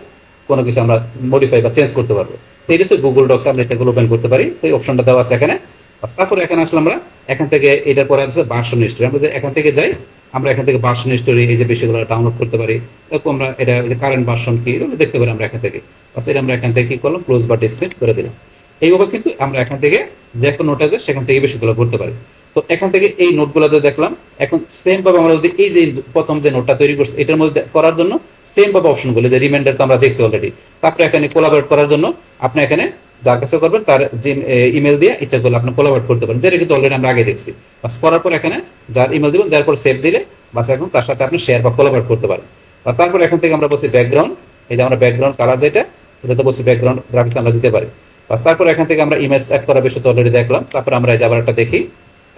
Speaker 1: কোনো কিছু আমরা মডিফাই বা চেঞ্জ করতে পারবো। তো এটা হচ্ছে গুগল ডক্স, আমরা এগুলো ওপেন করতে পারি। তো এই অপশনটা দেওয়া আছে এখানে। তারপরে এখানে আসলে আমরা এখান থেকে এটার পরে আছে ভার্সন হিস্টরি, আমরা এখান থেকে যাই, আমরা এখান থেকে ভার্সন হিস্টরি এই যে বিষয়গুলো ডাউনলোড করতে পারি। এরকম আমরা এটা কারেন্ট ভার্সন কি এগুলো দেখতে পারি আমরা এখান থেকে। এটা আমরা এখান থেকে কি করলাম, ক্লোজ বা ডিসমিস করে দিলাম। এইভাবে কিন্তু আমরা এখান থেকে যে কোনো নোট আছে সেখান থেকে বিষয়গুলো করতে পারি। তো এখান থেকে এই নোটগুলোতে দেখলাম। এখন সেম ভাবে আমরা যদি এই যে প্রথম যে নোটটা তৈরি করছি এটার মধ্যে করার জন্য সেম ভাবে অপশনগুলো যে রিমাইন্ডার তো আমরা দেখছি অলরেডি। তারপরে এখানে কোলাবরেট করার জন্য আপনি এখানে যার কাছে করবেন তার যে ইমেল দিয়ে ইচ্ছা করলে আপনি কোলাবরেট করতে পারেন, যেটা কিন্তু অলরেডি আমরা আগে দেখছি। বাস করার পর এখানে যার ইমেল দিবেন তারপর সেভ দিলে বাস এখন তার সাথে আপনি শেয়ার বা কোলাবরেট করতে পারেন। আর তারপর এখান থেকে আমরা বলছি ব্যাকগ্রাউন্ড, এই যে আমরা ব্যাকগ্রাউন্ড কালার যেটা এটাতে বলছি ব্যাকগ্রাউন্ড গ্রাফিক্স আমরা দিতে পারি। বাস তারপর এখান থেকে আমরা ইমেজ অ্যাড করার বিষয় তো অলরেডি দেখলাম। তারপর আমরা এই যে আবার একটা দেখি,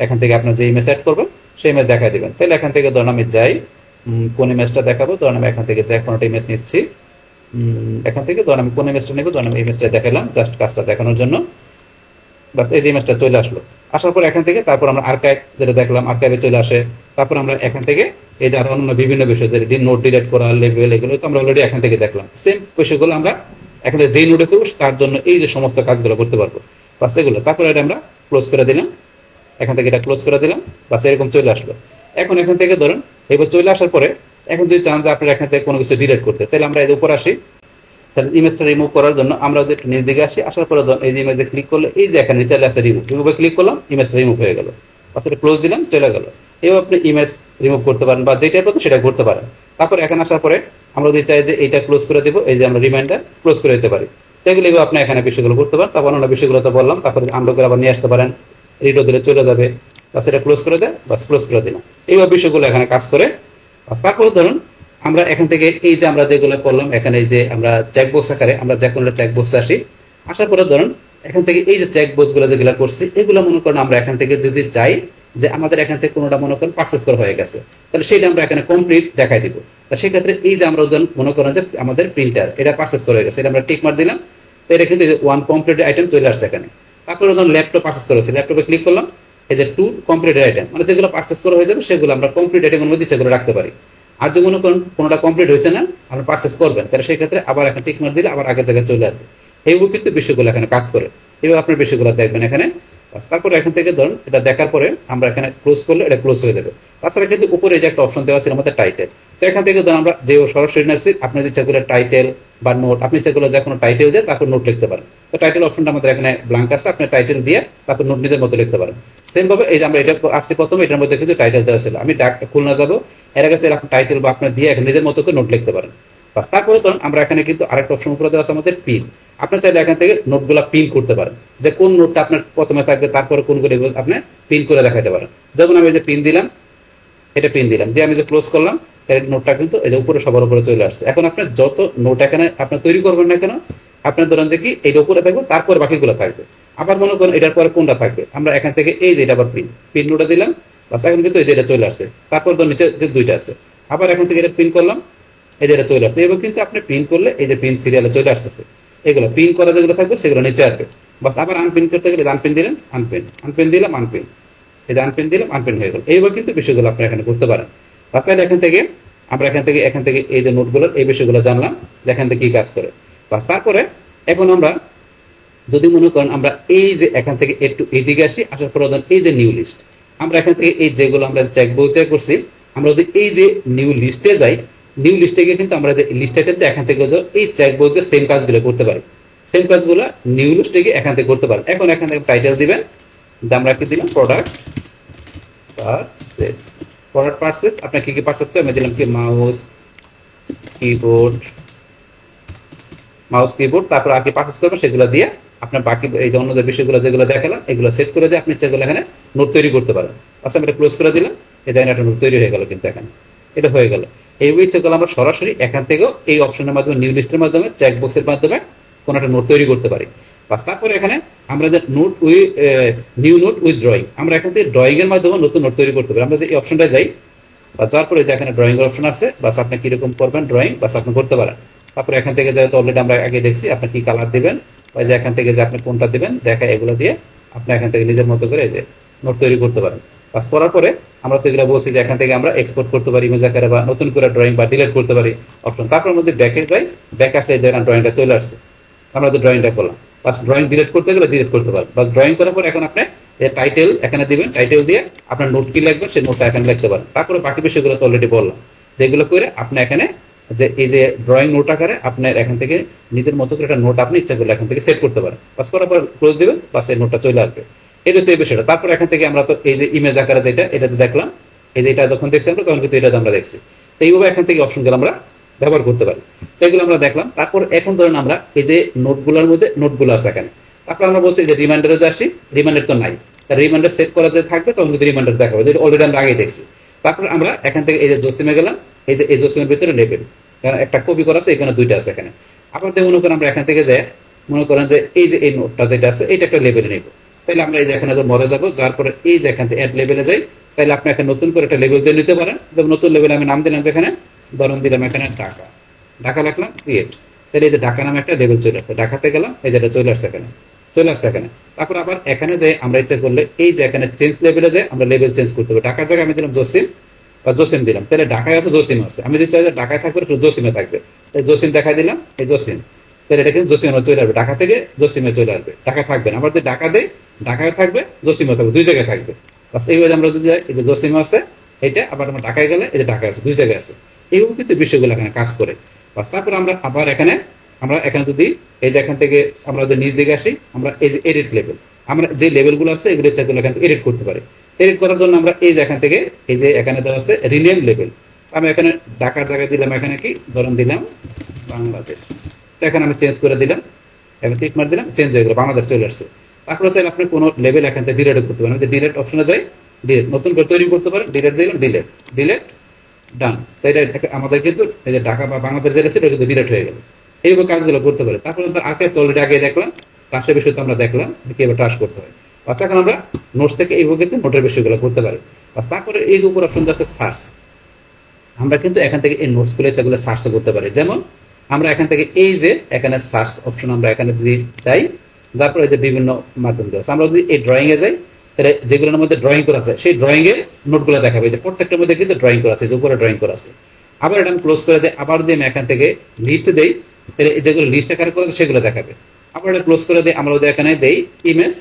Speaker 1: এখান থেকে আপনার যে ইমেজ অ্যাড করবেন সেই ইমেজ দেখাই দিবেন। তাহলে এখান থেকে ধরুন আমি যাই, কোন ইমেজটা দেখাবো, ধরুন আমি এখান থেকে যাই কোনো একটা ইমেজ নিচ্ছি, এখান থেকে ধরুন আমি কোন ইমেজটা নেবো, ধরুন আমি ইমেজটা দেখালাম জাস্ট কাজটা দেখানোর জন্য। বাস এই যে ইমেজটা চলে আসলো। আসার পর এখান থেকে তারপর আমরা আর্কাইভ যেটা দেখলাম আর্কাইভে চলে আসে। তারপর আমরা এখান থেকে এই যে আরো অন্য বিভিন্ন বিষয় যে নোট ডিলিট করা, লেভেল, এগুলো তো আমরা অলরেডি এখান থেকে দেখলাম। সেম বিষয়গুলো আমরা এখান থেকে যেই নোটে করবো তার জন্য এই যে সমস্ত কাজগুলো করতে পারবো। বাস এগুলো তারপরে এটা আমরা ক্লোজ করে দিলাম, এখান থেকে এটা ক্লোজ করে দিলাম। বাস এরকম চলে আসলো। এখন এখান থেকে ধরুন এবার চলে আসার পরে এখন যদি চান যে আপনারা এখান থেকে কোনো কিছু ডিলিট করতে, তাহলে আমরা এর উপর আসি। তাহলে ইমেজটা রিমুভ করার জন্য আমরা যদি একটু নিচ দিকে আসি, আসার পরে এই যে ইমেজে ক্লিক করলে এই যে এখানে চলে আসে রিমুভ, রিমুভে ক্লিক করলাম, ইমেজটা রিমুভ হয়ে গেল। বাস এটা ক্লোজ দিলাম, চলে গেল। এবার আপনি ইমেজ রিমুভ করতে পারেন বা যেটা করতে সেটা করতে পারেন। তারপর এখানে আসার পরে আমরা যদি চাই যে এইটা ক্লোজ করে দেবো, এই যে আমরা রিমাইন্ডার ক্লোজ করে দিতে পারি। এগুলো আপনি এখানে বিষয়গুলো করতে পারেন। তারপর অন্য বিষয়গুলো তো বললাম। তারপরে আনডু করে আবার নিয়ে আসতে পারেন, রিডো দিলে চলে যাবে। বাস এটা ক্লোজ করে দেয়, বাস ক্লোজ করে দিলাম। এইভাবে বিষয়গুলো এখানে কাজ করে। তারপরে ধরুন আমরা এখান থেকে এই যে আমরা যেগুলো করলাম এখানে এই যে আমরা চেকবক্স আকারে আমরা যে কোনো চেকবক্সে আসি। আসার পরে ধরুন এখান থেকে এই যে চেকবক্স গুলো যেগুলো করছি এগুলো মনে করেন আমরা এখান থেকে যদি চাই যে আমাদের এখান থেকে কোনোটা মনে করেন পারচেস করা হয়ে গেছে, তাহলে সেটা আমরা এখানে কমপ্লিট দেখাই দিব। তা সেক্ষেত্রে এই যে আমরা মনে করেন যে আমাদের প্রিন্টার এটা পারচেস করে গেছে, এটা আমরা টিক মার দিলাম। তো এটা কিন্তু ওয়ান কমপ্লিট আইটেম চলে আসছে এখানে। তারপরে ধরুন ল্যাপটপ পারচেস করেছে, ল্যাপটপে ক্লিক করলাম, এই যে টু কমপ্লিট আইটেম মানে যেগুলো পারচেস করা হয়ে যাবে সেগুলো আমরা কমপ্লিট আইটেমের মধ্যে ইচ্ছা করে রাখতে পারি। আর যদি মনে করেন কোনোটা কমপ্লিট হয়েছে না আপনি পারচেস করবেন, তাহলে সেই ক্ষেত্রে আবার একটা টিক মার দিলে আবার আগের জায়গায় চলে আসবে। এইগুলো কিন্তু বিষয়গুলো এখানে কাজ করে। এবার আপনার বিষয়গুলো দেখবেন এখানে। তারপরে এখান থেকে ধরুন এটা দেখার পরে আমরা এখানে ক্লোজ করলে এটা ক্লোজ হয়ে যাবে। তাছাড়া কিন্তু উপরে যে একটা অপশন দেওয়া আছে আমাদের টাইটেল, তো এখান থেকে ধরুন আমরা যে সরাসরি নাচ্ছি আপনার ইচ্ছা করে টাইটেল বা নোট, আপনি ইচ্ছা করলে যে কোনো টাইটেল দিয়ে তারপর নোট লিখতে পারেন। তো টাইটেল অপশনটা আমাদের এখানে ব্ল্যাঙ্ক আছে, আপনি টাইটেল দিয়ে তারপর নোট নিজের মতো লিখতে পারেন। সেম ভাবে এই যে আমরা এটা আসছি প্রথমে এটার মধ্যে কিন্তু টাইটেল দেওয়া ছিল, আমি খুলনা যাবো এর আগে টাইটেল বা আপনার দিয়ে নিজের মতো করে নোট লিখতে পারেন। তারপরে ধরুন আমরা এখানে কিন্তু আরেকটা অপশন উপরে দেওয়া আছে আমাদের পিন। আপনি চাইলে এখান থেকে নোটগুলা পিন করতে পারেন, যে কোন নোটটা আপনার প্রথমে থাকবে তারপরে কোনগুলো আপনি পিন করে দেখাতে পারেন। যেমন আমি যে পিন দিলাম, এটা পিন দিলাম দিয়ে আমি যে ক্লোজ করলাম, এর নোটটা কিন্তু এই যে উপরে সবার উপরে চলে আসছে। এখন আপনার যত নোট এখানে আপনার তৈরি করবেন না কেন, আপনার ধরেন যে কি এর উপরে থাকবে তারপরে বাকিগুলো থাকবে। আবার মনে করেন এটার পরে কোনটা থাকবে, আমরা এখান থেকে এই যে এটা আবার পিন নোটে দিলাম, বাস এখন কিন্তু এই যে এটা চলে আসছে। তারপর তো নিচে দুইটা আছে, আবার এখন থেকে এটা পিন করলাম, এই যে এটা চলে আসছে। এবার কিন্তু আপনি পিন করলে এই যে পিন সিরিয়ালে চলে আসতেছে, এগুলো পিন করা যেগুলো থাকবে সেগুলো নিচে আসবে। বাস আবার আনপিন করতে গেলে আনপিন দিলেন, আনপিন আনপিন দিলাম, আনপিন এই যে আনপিন দিলাম, আনপিন হয়ে গেল। এইবার কিন্তু বিষয়গুলো আপনি এখানে করতে পারেন। বাস তাহলে এখান থেকে আমরা এখান থেকে এই যে নোটগুলোর এই বিষয়গুলো জানলাম যে এখান থেকে কি কাজ করে। বাস তারপরে এখন আমরা যদি মনে করেন আমরা এই যে এখান থেকে একটু এদিকে আসি, আসার পর এই যে নিউ লিস্ট, আমরা এখান থেকে এই যেগুলো আমরা চেক বইতে করছি আমরা যদি এই যে নিউ লিস্টে যাই, নিউ লিস্টে গিয়ে কিন্তু আমরা লিস্ট আইটেমটা এখান থেকে এই চেক বইতে সেম কাজগুলো করতে পারি। সেম কাজগুলো নিউ লিস্টে গিয়ে এখান থেকে করতে পারেন। এখন এখান থেকে টাইটেল দিবেন, আমরা কি দিলাম প্রোডাক্ট পারচেস, প্রোডাক্ট পারচেস আপনি কি কি পারচেস করবেন, আমি দিলাম কি মাউস কিবোর্ড, তারপর আর কি পারচেস করবেন সেগুলো দিয়ে আপনার বাকি এই যে অন্য যে বিষয়গুলো যেগুলো দেখালাম এগুলো সেট করে দিয়ে আপনি সেগুলো এখানে নোট তৈরি করতে পারেন। আচ্ছা আমি এটা ক্লোজ করে দিলাম, এটা একটা নোট তৈরি হয়ে গেল কিন্তু এখানে এটা হয়ে গেল। এইভাবে ইচ্ছে করলে আমরা সরাসরি এখান থেকেও এই অপশনের মাধ্যমে নিউ লিস্টের মাধ্যমে চেকবক্সের মাধ্যমে কোনো একটা নোট তৈরি করতে পারি। বাস তারপরে এখানে আমরা যে note with new note with drawing, আমরা এখান থেকে ড্রয়িং এর মাধ্যমে নতুন নোট তৈরি করতে পারি। আমরা যদি এই অপশনটায় যাই, বা যার পরে যে এখানে ড্রয়িং এর অপশন আছে, বাস আপনি কিরকম করবেন ড্রয়িং, বাস আপনি করতে পারেন। তারপরে এখান থেকে যেহেতু অলরেডি আমরা আগে দেখছি আপনি কি কালার দিবেন, বা যে এখান থেকে যে আপনি কোনটা দিবেন দেখা, এগুলো দিয়ে আপনি এখান থেকে নিজের মতো করে যে নোট তৈরি করতে পারেন। বাস করার পরে আমরা তো এগুলো বলছি যে এখান থেকে আমরা এক্সপোর্ট করতে পারি ইমেজ আকারে, বা নতুন করে ড্রয়িং বা ডিলিট করতে পারি অপশন। তারপর মধ্যে ব্যাকে যাই, ব্যাক আসলে দেখেন ড্রয়িংটা চলে আসছে, আমরা তো ড্রয়িংটা করলাম। বাস ড্রয়িং ডিলিট করতে গেলে ডিলিট করতে পারবেন। বাস ড্রয়িং করার পর এখন আপনি টাইটেল এখানে দিবেন, টাইটেল দিয়ে আপনার নোট কি লিখবেন সেই নোটটা এখানে লিখতে পারেন। তারপরে বাকি বিষয়গুলো তো অলরেডি বললাম, যেগুলো করে আপনি এখানে যে এই যে ড্রয়িং নোট আকারে আপনার এখান থেকে নিজের মতো করে একটা নোট আপনি ইচ্ছা করলে এখান থেকে সেট করতে পারেন। বাস করার পর ক্লোজ দিবেন, বাস এই নোটটা চলে আসবে। এই হচ্ছে এই বিষয়টা। তারপর এখান থেকে আমরা তো এই যে ইমেজ আকারে যেটা, এটাতে দেখলাম, এই যে এটা যখন দেখছি আমরা তখন কিন্তু এটা আমরা দেখছি। তো এইভাবে এখান থেকে অপশনগুলো আমরা ব্যবহার করতে পারি। তো এগুলো আমরা দেখলাম। তারপর এখন ধরেন আমরা এই যে নোটগুলোর মধ্যে নোটগুলো আছে এখানে, তারপর আমরা বলছি যে রিমাইন্ডারে আসি, রিমাইন্ডার তো নাই, রিমাইন্ডার সেট করা যে থাকবে তখন কিন্তু রিমাইন্ডার দেখাবে, যেটা অলরেডি আমরা আগে দেখছি। তারপর আমরা এখান থেকে এই যে জসিমে গেলাম, এই যে এই জসিমের ভিতরে লেবেল, কারণ একটা কপি করা আছে, এখানে দুইটা আছে এখানে। আবার মনে করেন আমরা এখান থেকে যে মনে করেন যে এই যে এই নোটটা যেটা আছে এটা একটা লেবেলে নেব, তাহলে আমরা এই যে এখানে মরে যাবো, যার পরে এই যে এখান থেকে অ্যাড লেবেলে যাই, তাহলে আপনি এখানে নতুন করে একটা লেবেল দিয়ে নিতে পারেন। যেমন নতুন লেবেলে আমি নাম দিলাম এখানে, ধরুন দিলাম এখানে ঢাকা, ঢাকা লিখলাম ক্রিয়েট, তাহলে এই যে ঢাকা নামে একটা লেবেল চলে আসছে, ঢাকাতে গেলাম এই যেটা চলে আসছে এখানে, চলে আসছে এখানে। তারপর আবার এখানে যে আমরা ইচ্ছা করলে এই যে এখানে চেঞ্জ লেভেলে যে আমরা লেভেল চেঞ্জ করতে হবে, ঢাকার জায়গায় আমি দিলাম জসিম বা জসিম দিলাম, তাহলে ঢাকায় আছে জসিম আছে, আমি যদি চাই যে ঢাকায় থাকবে জসিমে থাকবে, তাই জসিম দেখাই দিলাম, এই জসিম, তাহলে এটা কিন্তু জসিমে চলে আসবে, ঢাকা থেকে জসিমে চলে আসবে, ঢাকা থাকবে না। আবার যদি ঢাকা দেয় ঢাকায় থাকবে, জসিমে থাকবে, দুই জায়গায় থাকবে। বাস এইভাবে আমরা যদি এই যে জসিম আছে এটা, আবার আমরা ঢাকায় গেলে এই যে ঢাকায় আছে, দুই জায়গায় আছে। এইভাবে কিন্তু বিষয়গুলো এখানে কাজ করে। বাস তারপর আমরা আবার এখানে যদি এই যে এখান থেকে আমরা যদি নিচ দিকে আসি, আমরা এই যে এডিট লেভেল, আমরা যে লেভেলগুলো আছে এগুলো ইচ্ছা করলে এখান থেকে এডিট করতে পারি। এডিট করার জন্য আমরা এই যে এখান থেকে এই যে এখানে দেওয়া আছে রিনেম লেভেল, আমি এখানে ঢাকার জায়গায় দিলাম এখানে কি ধরুন দিলাম বাংলাদেশ, তো এখানে আমি চেঞ্জ করে দিলাম, আমি টিক মার দিলাম, চেঞ্জ হয়ে গেল, বাংলাদেশ চলে আসছে। তারপরে চাইলে আপনি কোনো লেভেল এখান থেকে ডিলিট করতে পারেন, ডিলিট অপশনে যাই, ডিলিট নতুন করে তৈরি করতে পারেন, ডিলিট দিলাম, ডিলিট ডিলিট ডান, তাই আমাদের কিন্তু এই যে ঢাকা বা বাংলাদেশ যেটা সেটা কিন্তু ডিলিট হয়ে গেল। এইভাবে কাজগুলো করতে পারে। তারপরে আর্কাইভ অলরেডি আগে দেখলাম, ট্রাশের বিষয় তো আমরা দেখলাম যে কিভাবে ট্রাশ করতে হয়। বাস এখন আমরা নোটস থেকে এইভাবে কিন্তু নোটের বিষয়গুলো করতে পারি। বাস তারপরে এই যে উপর অপশন আছে সার্চ, আমরা কিন্তু এখান থেকে এই নোটস গুলো যেগুলো সার্চ করতে পারি। যেমন আমরা এখান থেকে এই যে এখানে সার্চ অপশন আমরা এখানে যদি যাই, তারপরে যে বিভিন্ন মাধ্যম দেওয়া আছে, আমরা যদি এই ড্রয়িং এ যাই, তাহলে যেগুলোর মধ্যে ড্রয়িং করা আছে সেই ড্রয়িং এর নোটগুলো দেখাবে, যে প্রত্যেকটার মধ্যে কিন্তু ড্রয়িং করা আছে, যে উপরে ড্রয়িং করা আছে। আবার এটা আমি ক্লোজ করে দিই, আবার যদি আমি এখান থেকে লিস্ট দেই, তাহলে যেগুলো লিস্ট আকারে করা আছে সেগুলো দেখাবে। আবার এটা ক্লোজ করে দিই, আমরা যদি এখানে দেই ইমেজ,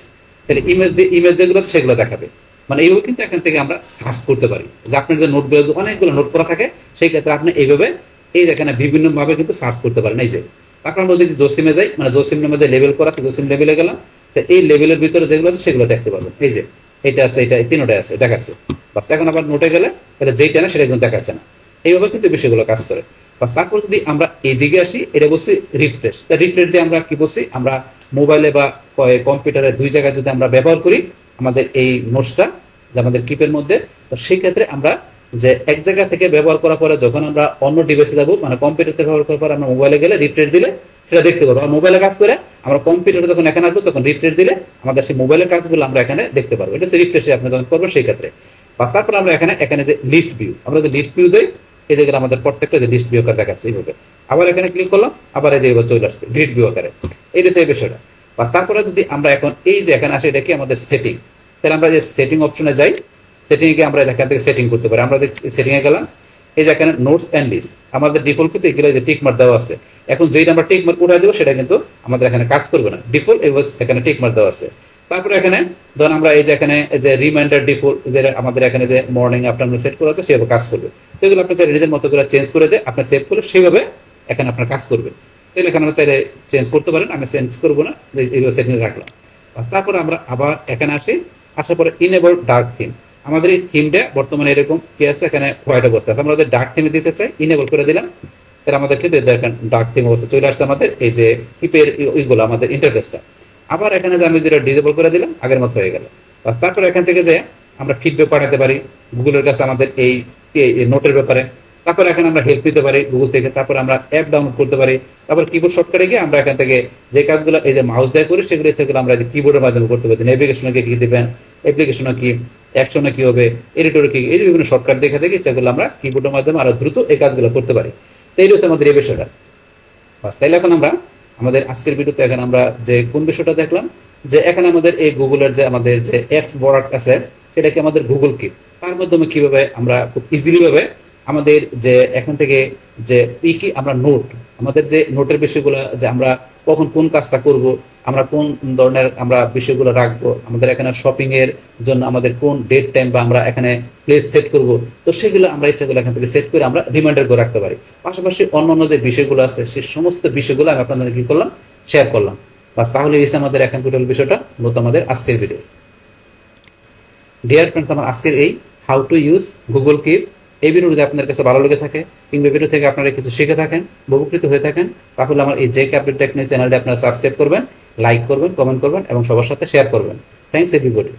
Speaker 1: তাহলে ইমেজ দিয়ে ইমেজ যেগুলো আছে সেগুলো দেখাবে। মানে এইভাবে কিন্তু এখান থেকে আমরা সার্চ করতে পারি, যে আপনার যে নোটগুলো অনেকগুলো নোট করা থাকে সেই ক্ষেত্রে আপনি এইভাবে এই এখানে বিভিন্ন ভাবে কিন্তু সার্চ করতে পারেন। এই যে তারপর আমরা যদি জসিমে যাই, মানে জসিম নামে যে লেভেল করা আছে জসিম লেভেলে গেলাম, তো এই লেভেলের ভিতরে যেগুলো আছে সেগুলো দেখতে পাবেন। এই যে এটা আছে, এটা তিনটাই আছে দেখাচ্ছে। বাস এখন আবার নোটে গেলে তাহলে যেইটা না সেটা কিন্তু দেখাচ্ছে না। এইভাবে কিন্তু বিষয়গুলো কাজ করে। বাস তারপর যদি আমরা এইদিকে আসি, এটা বলছি রিফ্রেশ, তা রিফ্রেশ দিয়ে আমরা কি বলছি, আমরা মোবাইলে বা কম্পিউটারে দুই জায়গায় যদি আমরা ব্যবহার করি আমাদের এই নোটসটা যে আমাদের কিপের মধ্যে, তো সেই ক্ষেত্রে আমরা যে এক জায়গা থেকে ব্যবহার করার পরে যখন আমরা অন্য ডিভাইসে যাবো, মানে কম্পিউটারতে ব্যবহার করার পর আমরা মোবাইলে গেলে রিফ্রেশ দিলে সেটা দেখতে পারবো। আর মোবাইলে কাজ করে আমরা কম্পিউটারে যখন এখানে আসবো তখন রিফ্রেশ দিলে আমাদের সেই মোবাইলের কাজগুলো আমরা এখানে দেখতে পারবো। এটা হচ্ছে রিফ্রেশে আপনি যখন করবেন সেই ক্ষেত্রে। বাস তারপর আমরা এখানে যে লিস্ট ভিউ, আমরা যে লিস্ট ভিউ দেই, এই জায়গায় আমাদের প্রত্যেকটা যে লিস্ট ভিউ আকার দেখাচ্ছে এইভাবে। আবার এখানে ক্লিক করলাম, আবার এই যে চলে আসছে গ্রিড ভিউ আকারে। এই যে সেই বিষয়টা। বাস তারপরে যদি আমরা এখন এই যে এখানে আসে, এটা কি আমাদের সেটিং, তাহলে আমরা যে সেটিং অপশনে যাই, সেটিং এ আমরা এখান থেকে সেটিং করতে পারি। আমরা সেটিং এ গেলাম, এই যে এখানে নোটস এন্ড লিস্ট, আমাদের ডিফল্ট কিন্তু এগুলো যে টিক মার্ক দেওয়া আছে। এখন যেটা আমরা টিক মার্ক উঠাই দেবো সেটা কিন্তু আমাদের এখানে কাজ করবে না, ডিফল্ট এখানে টিক মার্ক দেওয়া আছে। তারপরে এখানে ধরুন আমরা এই যে এখানে যে রিমাইন্ডার ডিফল্ট যে আমাদের এখানে যে মর্নিং আফটারনুন সেট করা আছে সেভাবে কাজ করবে। তো এগুলো আপনি চাইলে নিজের মতো করে চেঞ্জ করে দিয়ে আপনি সেভ করে সেভাবে এখানে আপনার কাজ করবে। তাহলে এখানে আমরা চাইলে চেঞ্জ করতে পারেন, আমি চেঞ্জ করবো না, এইভাবে সেটিং রাখলাম। তারপরে আমরা আবার এখানে আসি, আসার পরে ইনেবল ডার্ক থিম, আমাদের এই থিমটা বর্তমানে এরকম কি আছে, এখানে হোয়াইট অবস্থা আছে, আমরা ডার্ক থিমে দিতে চাই, ইনেবল করে দিলাম, তাহলে আমাদের কিন্তু দেখেন ডার্ক থিম অবস্থা চলে আসছে আমাদের এই যে কিপের ওইগুলো আমাদের ইন্টারফেসটা। আবার এখানে যে আমি যেটা ডিসেবল করে দিলাম আগের মতো হয়ে গেল। তারপরে এখান থেকে যে আমরা ফিডব্যাক পাঠাতে পারি গুগলের কাছে আমাদের এই নোটের ব্যাপারে, তারপর এখানে আমরা হেল্প নিতে পারি গুগল থেকে, তারপর আমরা অ্যাপ ডাউনলোড করতে পারি, তারপর কিবোর্ড শর্টকাটে গিয়ে আমরা এখান থেকে যে কাজগুলো এই যে মাউস দিয়ে করি সেগুলো ইচ্ছা করলে আমরা কিবোর্ডের মাধ্যমে করতে পারি। নেভিগেশনে কি দিবেন, অ্যাপ্লিকেশনে কি, অ্যাকশনে কি হবে, এডিটরে কি, এই যে বিভিন্ন শর্টকাট দেখে দেখে ইচ্ছা করলে আমরা কিবোর্ডের মাধ্যমে আরো দ্রুত এই কাজগুলো করতে পারি। তো এই হচ্ছে আমাদের এই বিষয়টা। বাস, তাইলে এখন আমরা আমাদের আজকের ভিডিওতে এখানে আমরা যে কোন বিষয়টা দেখলাম, যে এখানে আমাদের এই গুগলের যে আমাদের যে অ্যাপস প্রোডাক্ট আছে সেটাকে আমাদের গুগল কিপ, তার মাধ্যমে কিভাবে আমরা খুব ইজিলি ভাবে আমাদের যে এখান থেকে যে কি আমরা নোট, আমাদের যে নোটের বিষয়গুলো, যে আমরা কখন কোন কাজটা করব, আমরা কোন ধরনের আমরা বিষয়গুলো রাখবো, আমাদের এখানে শপিং এর জন্য আমাদের কোন ডেট টাইম বা আমরা এখানে প্লেস সেট করব, তো সেগুলো আমরা ইচ্ছাগুলো এখান থেকে সেট করে আমরা রিমাইন্ডার করে রাখতে পারি। পাশাপাশি অন্যান্য যে বিষয়গুলো আছে সেই সমস্ত বিষয়গুলো আমি আপনাদের কি করলাম, শেয়ার করলাম। বাস, তাহলে এই আমাদের এখন টোটাল বিষয়টা মূলত আমাদের আজকের ভিডিও। ডিয়ার ফ্রেন্ডস, আমার আজকের এই how to use Google keep এই ভিডিও যদি আপনার কাছে ভালো লেগে থাকে কিংবা ভিডিও থেকে আপনারা কিছু শিখে থাকেন, উপকৃত হয়ে থাকেন, তাহলে আমার এই জেকে আপডেট টেকনিক চ্যানেলটি আপনারা সাবস্ক্রাইব করবেন, লাইক করবেন, কমেন্ট করবেন এবং সবার সাথে শেয়ার করবেন। Thanks everybody.